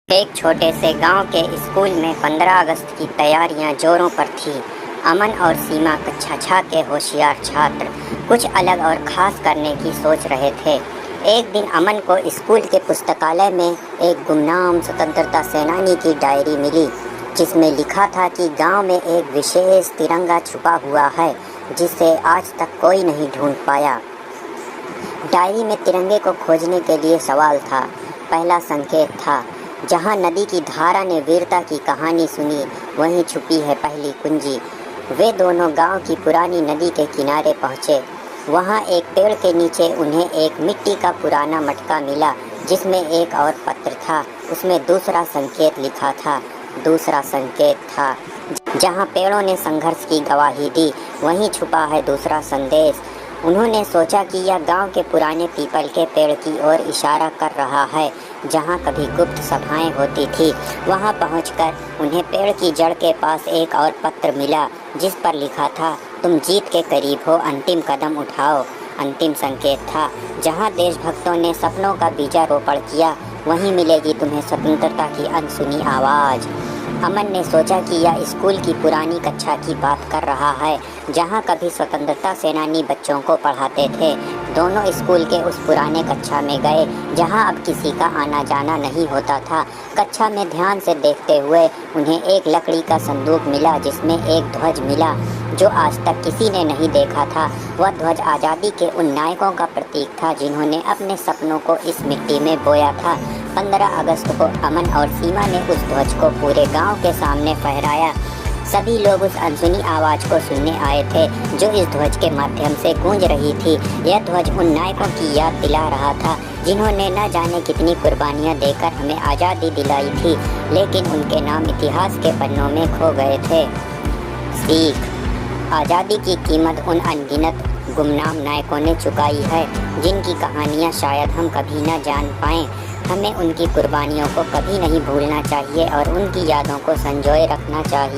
एक छोटे से गांव के स्कूल में 15 अगस्त की तैयारियां जोरों पर थी। अमन और सीमा कक्षा छः के होशियार छात्र कुछ अलग और ख़ास करने की सोच रहे थे। एक दिन अमन को स्कूल के पुस्तकालय में एक गुमनाम स्वतंत्रता सेनानी की डायरी मिली, जिसमें लिखा था कि गांव में एक विशेष तिरंगा छुपा हुआ है, जिसे आज तक कोई नहीं ढूंढ पाया। डायरी में तिरंगे को खोजने के लिए सवाल था। पहला संकेत था, जहाँ नदी की धारा ने वीरता की कहानी सुनी, वहीं छुपी है पहली कुंजी। वे दोनों गांव की पुरानी नदी के किनारे पहुँचे। वहाँ एक पेड़ के नीचे उन्हें एक मिट्टी का पुराना मटका मिला, जिसमें एक और पत्र था। उसमें दूसरा संकेत लिखा था। दूसरा संकेत था, जहाँ पेड़ों ने संघर्ष की गवाही दी, वहीं छुपा है दूसरा संदेश। उन्होंने सोचा कि यह गांव के पुराने पीपल के पेड़ की ओर इशारा कर रहा है, जहां कभी गुप्त सभाएं होती थी। वहां पहुंचकर उन्हें पेड़ की जड़ के पास एक और पत्र मिला, जिस पर लिखा था, तुम जीत के करीब हो, अंतिम कदम उठाओ। अंतिम संकेत था, जहां देशभक्तों ने सपनों का बीजारोपण किया, वहीं मिलेगी तुम्हें स्वतंत्रता की अनसुनी आवाज़। अमन ने सोचा कि यह स्कूल की पुरानी कक्षा की बात कर रहा है, जहां कभी स्वतंत्रता सेनानी बच्चों को पढ़ाते थे। दोनों स्कूल के उस पुराने कक्षा में गए, जहां अब किसी का आना जाना नहीं होता था। कक्षा में ध्यान से देखते हुए उन्हें एक लकड़ी का संदूक मिला, जिसमें एक ध्वज मिला, जो आज तक किसी ने नहीं देखा था। वह ध्वज आज़ादी के उन नायकों का प्रतीक था, जिन्होंने अपने सपनों को इस मिट्टी में बोया था। 15 अगस्त को अमन और सीमा ने उस ध्वज को पूरे गांव के सामने फहराया। सभी लोग उस अनसुनी आवाज़ को सुनने आए थे, जो इस ध्वज के माध्यम से गूंज रही थी। यह ध्वज उन नायकों की याद दिला रहा था, जिन्होंने न जाने कितनी कुर्बानियां देकर हमें आज़ादी दिलाई थी, लेकिन उनके नाम इतिहास के पन्नों में खो गए थे। सीख: आज़ादी की कीमत उन अनगिनत गुमनाम नायकों ने चुकाई है, जिनकी कहानियाँ शायद हम कभी न जान पाएँ। हमें उनकी कुर्बानियों को कभी नहीं भूलना चाहिए और उनकी यादों को संजोए रखना चाहिए।